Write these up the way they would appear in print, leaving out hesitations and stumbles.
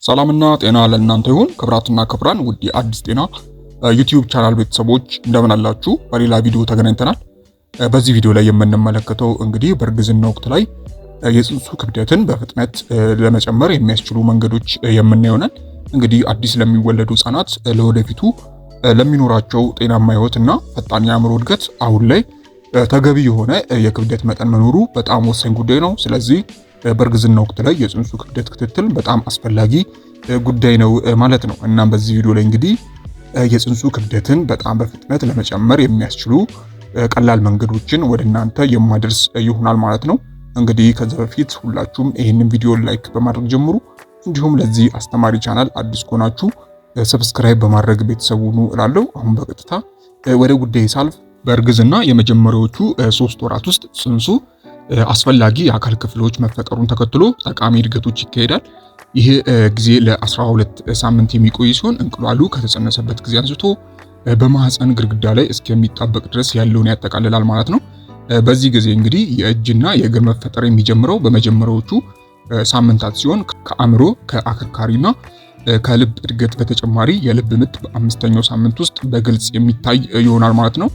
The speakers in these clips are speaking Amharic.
ሰላምና ጤና ለእናንተ ይሁን። ክብራትና ክብራን ውድ አዲስ ጤና ዩቲዩብ ቻናል ቤተሰቦች እንደምን አላችሁ? በሌላ ቪዲዮ ተገናኝተናል። በዚህ ቪዲዮ ላይ የምንመለከተው እንግዲህ በእርግዝና ወቅት ላይ የጽንሱ ክብደትን በፍጥነት ለመጨመር የሚያስችሉ መንገዶች የምናየውናል። እንግዲህ አዲስ ለሚወለዱ ህጻናት ለወደፊቱ ለሚኖራቸው ጤናማ ህይወትና ፈጣን የአእምሮ እድገት አሁን ላይ ተገቢ የሆነ የክብደት መጠን መኖሩ በጣም ወሳኝ ጉዳይ ነው። ስለዚህ በእርግዝና ወቅት ላይ የጽንሱ ክብደት ክትትል በጣም አስፈላጊ ጉዳይ ነው ማለት ነው። እናም በዚህ ቪዲዮ ላይ እንግዲህ የጽንሱ ክብደትን በጣም በፍጥነት ለመጨመር የሚያስችሉ ቀላል መንገዶችን ወደ እናንተ የማደርስ ይሆናል ማለት ነው። እንግዲህ ከዛ በፊት ሁላችሁም ይህንን ቪዲዮ ላይክ በማድረግ ጀምሩ። እንዲሁም ለዚህ አስተማሪ ቻናል አዲስ ከሆናችሁ ሰብስክራይብ በማድረግ ቤተሰቡ ሁኑ እላለሁ። አሁን በቀጥታ ወደ ጉዳይ ሳልፍ በእርግዝና የመጀመሪያዎቹ 3 ወራት ውስጥ ጽንሱ አስፈላጊ የአካል ክፍሎች መፈጠሩን ተከትሎ ጠቃሚ እድገቶች ይካሄዳል። ይህ ጊዜ ለ12 ሳምንት የሚቆይ ሲሆን እንቁላሉ ከተጸነሰበት ጊዜ አንስቶ በማህፀን ግድግዳ ላይ እስከሚጣበቅ ድረስ ያለውን ያጠቃልላል ማለት ነው። በዚህ ጊዜ እንግዲህ የእጅና የእግር መፈጠር የሚጀምረው በመጀመሪያዎቹ ሳምንታት ሲሆን ከአእምሮ ከአከርካሪና ከልብ እድገት በተጨማሪ የልብ ምት በ5ኛው ሳምንት ውስጥ በግልጽ የሚታይ ይሆናል ማለት ነው።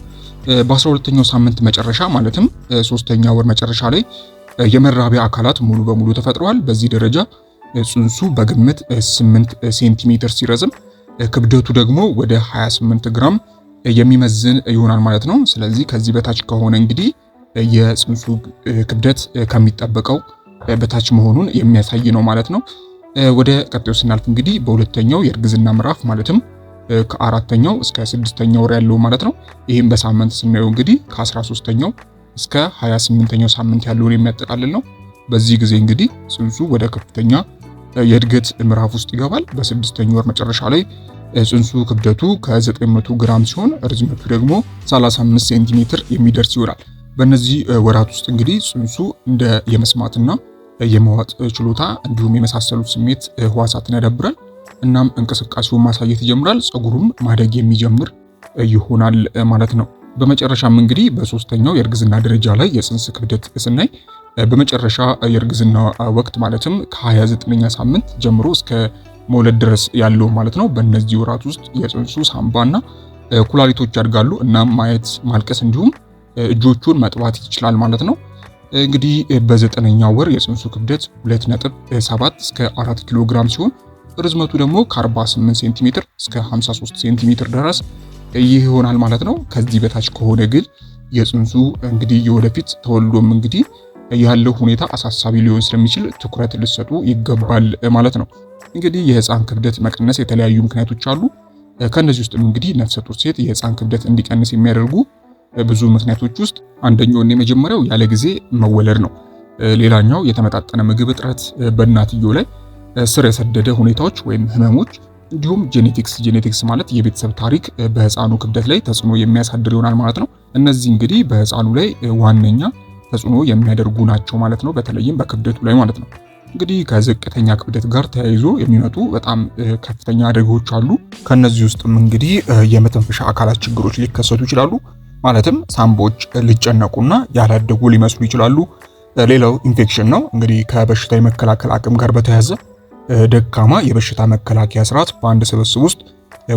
በ12ኛው ሳምንት መጨረሻ ማለትም 3ኛ ወር መጨረሻ ላይ የመራቢያ አካላት ሙሉ በሙሉ ተፈጥረዋል። በዚህ ደረጃ ጽንሱ በግምት 8 ሴንቲሜትር ሲረዝም ክብደቱ ደግሞ ወደ 28 ግራም የሚመዝን ይሆናል ማለት ነው። ስለዚህ ከዚህ በታች ከሆነ እንግዲህ የጽንሱ ክብደት ከሚጠበቀው በታች መሆኑን የሚያሳይ ነው ማለት ነው። ወደ ቀጣዩ ስናልፍ እንግዲህ በሁለተኛው የእርግዝና ምዕራፍ ማለትም ከ4ኛው እስከ 6ኛው ወር ያለው ማለት ነው። ይህም በሳምንት ስናየው እንግዲህ ከ13ኛው እስከ 28ኛው ሳምንት ያለውን የሚያጠቃልል ነው። በዚህ ጊዜ እንግዲህ ጽንሱ ወደ ከፍተኛ የእድገት ምዕራፍ ውስጥ ይገባል። በ6ኛው ወር መጨረሻ ላይ ጽንሱ ክብደቱ ከ900 ግራም ሲሆን ርዝመቱ ደግሞ 35 ሴንቲሜትር የሚደርስ ይሆናል። በእነዚህ ወራት ውስጥ እንግዲህ ጽንሱ እንደ የመስማትና የመዋጥ ችሎታ እንዲሁም የመሳሰሉት ስሜት ህዋሳትን ያዳብራል። እናም እንቅስቃሴውን ማሳየት ይጀምራል። ፀጉሩም ማደግ የሚጀምር ይሆናል ማለት ነው። በመጨረሻም እንግዲህ በ3ኛው የእርግዝና ደረጃ ላይ የጽንስ ክብደት ስናይ በመጨረሻ የእርግዝና ወቅት ማለትም ከ29ኛ ሳምንት ጀምሮ እስከ መውለድ ድረስ ያለው ማለት ነው። በእነዚህ ወራት ውስጥ የጽንሱ ሳምባና ኩላሊቶች ያድጋሉ። እናም ማየት፣ ማልቀስ እንዲሁም እጆቹን መጥባት ይችላል ማለት ነው። እንግዲህ በ9ኛው ወር የጽንሱ ክብደት 2.7 እስከ 4 ኪሎ ግራም ሲሆን ርዝመቱ ደግሞ ከ48 ሴንቲሜትር እስከ 53 ሴንቲሜትር ድረስ ይህ ይሆናል ማለት ነው። ከዚህ በታች ከሆነ ግን የጽንሱ እንግዲህ የወደፊት ተወልዶም እንግዲህ ያለው ሁኔታ አሳሳቢ ሊሆን ስለሚችል ትኩረት ልሰጡ ይገባል ማለት ነው። እንግዲህ የህፃን ክብደት መቀነስ የተለያዩ ምክንያቶች አሉ። ከነዚህ ውስጥም እንግዲህ ነፍሰ ጡር ሴት የህፃን ክብደት እንዲቀንስ የሚያደርጉ ብዙ ምክንያቶች ውስጥ አንደኛውና የመጀመሪያው ያለ ጊዜ መወለድ ነው። ሌላኛው የተመጣጠነ ምግብ እጥረት፣ በእናትየው ላይ ስር የሰደደ ሁኔታዎች ወይም ህመሞች፣ እንዲሁም ጄኔቲክስ ማለት የቤተሰብ ታሪክ በህፃኑ ክብደት ላይ ተጽዕኖ የሚያሳድር ይሆናል ማለት ነው። እነዚህ እንግዲህ በህፃኑ ላይ ዋነኛ ተጽዕኖ የሚያደርጉ ናቸው ማለት ነው። በተለይም በክብደቱ ላይ ማለት ነው። እንግዲህ ከዝቅተኛ ክብደት ጋር ተያይዞ የሚመጡ በጣም ከፍተኛ አደጋዎች አሉ። ከነዚህ ውስጥም እንግዲህ የመተንፈሻ አካላት ችግሮች ሊከሰቱ ይችላሉ። ማለትም ሳምቦች ሊጨነቁና ያላደጉ ሊመስሉ ይችላሉ። ሌላው ኢንፌክሽን ነው። እንግዲህ ከበሽታ የመከላከል አቅም ጋር በተያያዘ ደካማ የበሽታ መከላከያ ስርዓት በአንድ ስብስብ ውስጥ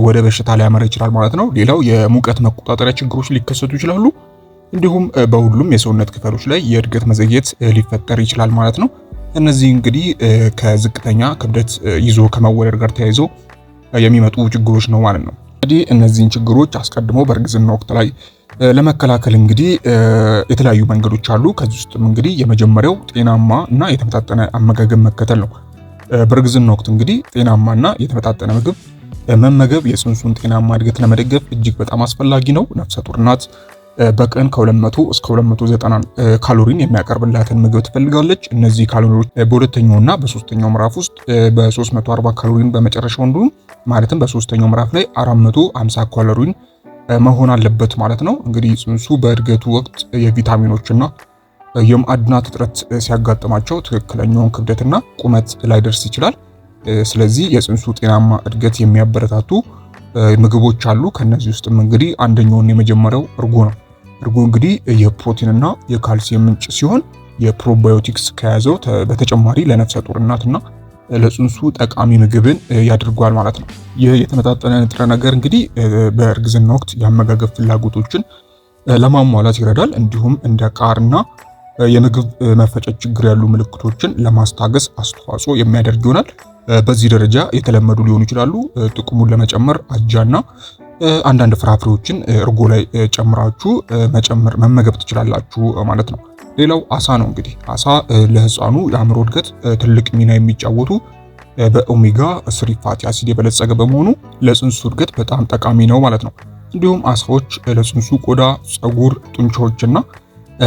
ወደ በሽታ ሊያመራ ይችላል ማለት ነው። ሌላው የሙቀት መቆጣጠሪያ ችግሮች ሊከሰቱ ይችላሉ። እንዲሁም በሁሉም የሰውነት ክፍሎች ላይ የእድገት መዘግየት ሊፈጠር ይችላል ማለት ነው። እነዚህ እንግዲህ ከዝቅተኛ ክብደት ይዞ ከመወለድ ጋር ተያይዞ የሚመጡ ችግሮች ነው ማለት ነው። እንግዲህ እነዚህን ችግሮች አስቀድሞ በእርግዝና ወቅት ላይ ለመከላከል እንግዲህ የተለያዩ መንገዶች አሉ። ከዚህ ውስጥም እንግዲህ የመጀመሪያው ጤናማ እና የተመጣጠነ አመጋገብ መከተል ነው። በእርግዝና ወቅት እንግዲህ ጤናማና የተመጣጠነ ምግብ መመገብ የጽንሱን ጤናማ እድገት ለመደገፍ እጅግ በጣም አስፈላጊ ነው። ነፍሰ ጡር እናት በቀን ከ200 እስከ 290 ካሎሪን የሚያቀርብላትን ምግብ ትፈልጋለች። እነዚህ ካሎሪዎች በሁለተኛውና በሶስተኛው ምዕራፍ ውስጥ በ340 ካሎሪን በመጨረሻው እንዲሁም ማለትም በሶስተኛው ምዕራፍ ላይ 450 ካሎሪን መሆን አለበት ማለት ነው። እንግዲህ ጽንሱ በእድገቱ ወቅት የቪታሚኖችና የማዕድናት እጥረት ሲያጋጥማቸው ትክክለኛውን ክብደትና ቁመት ላይደርስ ይችላል። ስለዚህ የጽንሱ ጤናማ እድገት የሚያበረታቱ ምግቦች አሉ። ከነዚህ ውስጥም እንግዲህ አንደኛውና የመጀመሪያው እርጎ ነው። እርጎ እንግዲህ የፕሮቲንና የካልሲየም ምንጭ ሲሆን የፕሮባዮቲክስ ከያዘው በተጨማሪ ለነፍሰ ጡር እናትና ለጽንሱ ጠቃሚ ምግብን ያድርጓል ማለት ነው። ይህ የተመጣጠነ ንጥረ ነገር እንግዲህ በእርግዝና ወቅት የአመጋገብ ፍላጎቶችን ለማሟላት ይረዳል። እንዲሁም እንደ ቃርና የምግብ መፈጨት ችግር ያሉ ምልክቶችን ለማስታገስ አስተዋጽኦ የሚያደርግ ይሆናል። በዚህ ደረጃ የተለመዱ ሊሆኑ ይችላሉ። ጥቅሙን ለመጨመር አጃና አንዳንድ ፍራፍሬዎችን እርጎ ላይ ጨምራችሁ መመገብ ትችላላችሁ ማለት ነው። ሌላው አሳ ነው። እንግዲህ አሳ ለህፃኑ የአእምሮ እድገት ትልቅ ሚና የሚጫወቱ በኦሜጋ 3 ፋቲ አሲድ የበለጸገ በመሆኑ ለጽንሱ እድገት በጣም ጠቃሚ ነው ማለት ነው። እንዲሁም አሳዎች ለጽንሱ ቆዳ፣ ፀጉር፣ ጡንቻዎችና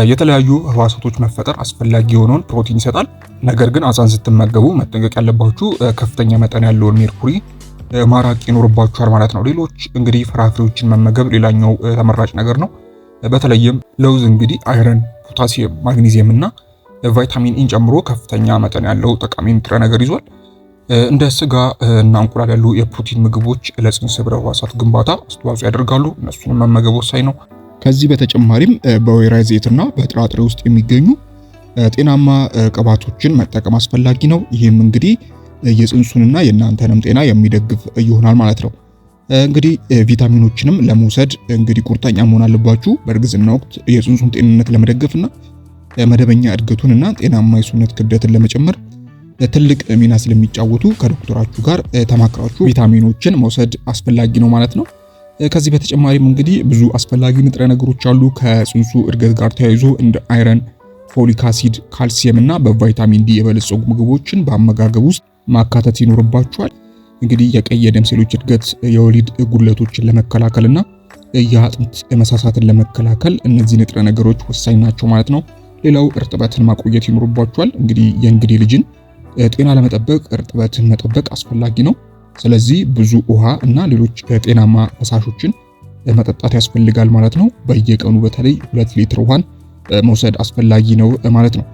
የተለያዩ ህዋሳቶች መፈጠር አስፈላጊ የሆነውን ፕሮቲን ይሰጣል። ነገር ግን አሳን ስትመገቡ መጠንቀቅ ያለባችሁ ከፍተኛ መጠን ያለውን ሜርኩሪ ማራቅ ይኖርባችኋል ማለት ነው። ሌሎች እንግዲህ ፍራፍሬዎችን መመገብ ሌላኛው ተመራጭ ነገር ነው። በተለይም ለውዝ እንግዲህ አይረን፣ ፖታሲየም፣ ማግኒዚየም እና ቫይታሚን ኢን ጨምሮ ከፍተኛ መጠን ያለው ጠቃሚ ንጥረ ነገር ይዟል። እንደ ስጋ እና እንቁላል ያሉ የፕሮቲን ምግቦች ለጽንስ ህብረ ህዋሳት ግንባታ አስተዋጽኦ ያደርጋሉ። እነሱንም መመገብ ወሳኝ ነው። ከዚህ በተጨማሪም በወይራ ዘይትና በጥራጥሬ ውስጥ የሚገኙ ጤናማ ቅባቶችን መጠቀም አስፈላጊ ነው። ይህም እንግዲህ የጽንሱንና የእናንተንም ጤና የሚደግፍ ይሆናል ማለት ነው። እንግዲህ ቪታሚኖችንም ለመውሰድ እንግዲህ ቁርጠኛ መሆን አለባችሁ። በእርግዝና ወቅት የጽንሱን ጤንነት ለመደገፍና መደበኛ እድገቱንና ጤናማ የሰውነት ክብደትን ለመጨመር ትልቅ ሚና ስለሚጫወቱ ከዶክተራችሁ ጋር ተማክራችሁ ቪታሚኖችን መውሰድ አስፈላጊ ነው ማለት ነው። ከዚህ በተጨማሪም እንግዲህ ብዙ አስፈላጊ ንጥረ ነገሮች አሉ ከጽንሱ እድገት ጋር ተያይዞ እንደ አይረን፣ ፎሊክ አሲድ፣ ካልሲየም እና በቫይታሚን ዲ የበለጸጉ ምግቦችን በአመጋገብ ውስጥ ማካተት ይኖርባችኋል። እንግዲህ የቀይ የደም ሴሎች እድገት የወሊድ ጉድለቶችን ለመከላከልና የአጥንት መሳሳትን ለመከላከል እነዚህ ንጥረ ነገሮች ወሳኝ ናቸው ማለት ነው። ሌላው እርጥበትን ማቆየት ይኖርባችኋል። እንግዲህ የእንግዴ ልጅን ጤና ለመጠበቅ እርጥበትን መጠበቅ አስፈላጊ ነው። ስለዚህ ብዙ ውሃ እና ሌሎች ጤናማ ፈሳሾችን መጠጣት ያስፈልጋል ማለት ነው። በየቀኑ በተለይ 2 ሊትር ውሃን መውሰድ አስፈላጊ ነው ማለት ነው።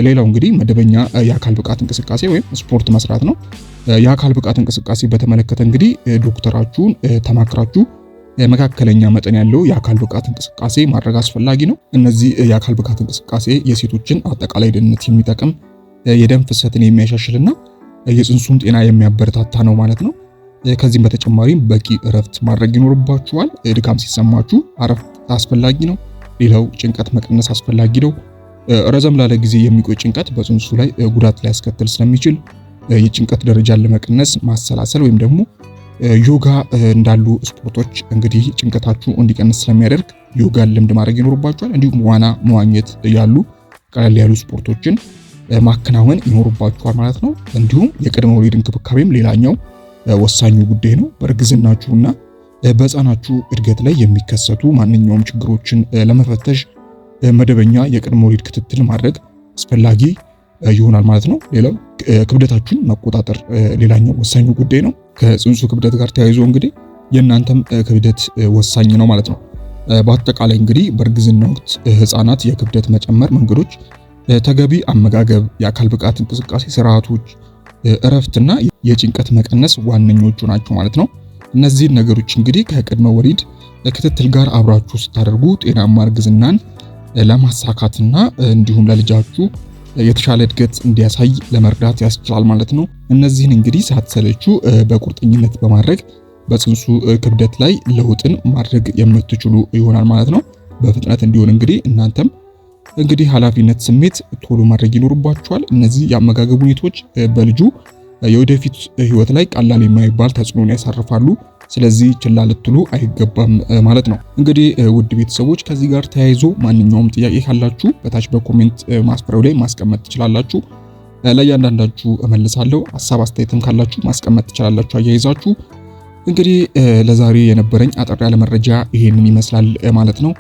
ሌላው እንግዲህ መደበኛ የአካል ብቃት እንቅስቃሴ ወይም ስፖርት መስራት ነው። የአካል ብቃት እንቅስቃሴ በተመለከተ እንግዲህ ዶክተራችሁን ተማክራችሁ መካከለኛ መጠን ያለው የአካል ብቃት እንቅስቃሴ ማድረግ አስፈላጊ ነው። እነዚህ የአካል ብቃት እንቅስቃሴ የሴቶችን አጠቃላይ ደህንነት የሚጠቅም የደም ፍሰትን የሚያሻሽልና የጽንሱን ጤና የሚያበረታታ ነው ማለት ነው። ከዚህም በተጨማሪም በቂ እረፍት ማድረግ ይኖርባችኋል። ድካም ሲሰማችሁ እረፍት አስፈላጊ ነው። ሌላው ጭንቀት መቀነስ አስፈላጊ ነው። ረዘም ላለ ጊዜ የሚቆይ ጭንቀት በጽንሱ ላይ ጉዳት ሊያስከትል ስለሚችል የጭንቀት ደረጃን ለመቀነስ ማሰላሰል ወይም ደግሞ ዮጋ እንዳሉ ስፖርቶች እንግዲህ ጭንቀታችሁ እንዲቀንስ ስለሚያደርግ ዮጋን ልምድ ማድረግ ይኖርባችኋል። እንዲሁም ዋና፣ መዋኘት ያሉ ቀለል ያሉ ስፖርቶችን ማከናወን ይኖርባችኋል ማለት ነው። እንዲሁም የቅድመ ወሊድ እንክብካቤም ሌላኛው ወሳኙ ጉዳይ ነው። በእርግዝናችሁና በሕፃናችሁ እድገት ላይ የሚከሰቱ ማንኛውም ችግሮችን ለመፈተሽ መደበኛ የቅድመ ወሊድ ክትትል ማድረግ አስፈላጊ ይሆናል ማለት ነው። ሌላው ክብደታችሁን መቆጣጠር ሌላኛው ወሳኙ ጉዳይ ነው። ከጽንሱ ክብደት ጋር ተያይዞ እንግዲህ የእናንተም ክብደት ወሳኝ ነው ማለት ነው። በአጠቃላይ እንግዲህ በእርግዝና ወቅት ሕፃናት የክብደት መጨመር መንገዶች ተገቢ አመጋገብ፣ የአካል ብቃት እንቅስቃሴ ስርዓቶች፣ እረፍትና የጭንቀት መቀነስ ዋነኞቹ ናቸው ማለት ነው። እነዚህን ነገሮች እንግዲህ ከቅድመ ወሊድ ክትትል ጋር አብራችሁ ስታደርጉ ጤናማ እርግዝናን ለማሳካትና እንዲሁም ለልጃችሁ የተሻለ እድገት እንዲያሳይ ለመርዳት ያስችላል ማለት ነው። እነዚህን እንግዲህ ሳትሰለቹ በቁርጠኝነት በማድረግ በጽንሱ ክብደት ላይ ለውጥን ማድረግ የምትችሉ ይሆናል ማለት ነው። በፍጥነት እንዲሆን እንግዲህ እናንተም እንግዲህ ኃላፊነት ስሜት ቶሎ ማድረግ ይኖርባችኋል። እነዚህ የአመጋገብ ሁኔታዎች በልጁ የወደፊት ህይወት ላይ ቀላል የማይባል ተጽዕኖን ያሳርፋሉ። ስለዚህ ችላ ልትሉ አይገባም ማለት ነው። እንግዲህ ውድ ቤተሰቦች ከዚህ ጋር ተያይዞ ማንኛውም ጥያቄ ካላችሁ በታች በኮሜንት ማስፈሪያው ላይ ማስቀመጥ ትችላላችሁ። ለእያንዳንዳችሁ እመልሳለሁ። ሐሳብ አስተያየትም ካላችሁ ማስቀመጥ ትችላላችሁ አያይዛችሁ። እንግዲህ ለዛሬ የነበረኝ አጠር ያለ መረጃ ይሄንን ይመስላል ማለት ነው።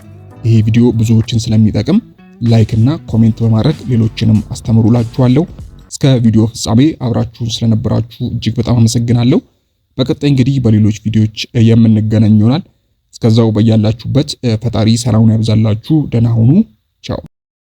ይሄ ቪዲዮ ብዙዎችን ስለሚጠቅም ላይክ እና ኮሜንት በማድረግ ሌሎችንም አስተምሩላችኋለሁ። እስከ ቪዲዮ ፍጻሜ አብራችሁን ስለነበራችሁ እጅግ በጣም አመሰግናለሁ። በቀጣይ እንግዲህ በሌሎች ቪዲዮዎች የምንገናኝ ይሆናል። እስከዛው በያላችሁበት ፈጣሪ ሰላሙን ያብዛላችሁ። ደህና ሁኑ። ቻው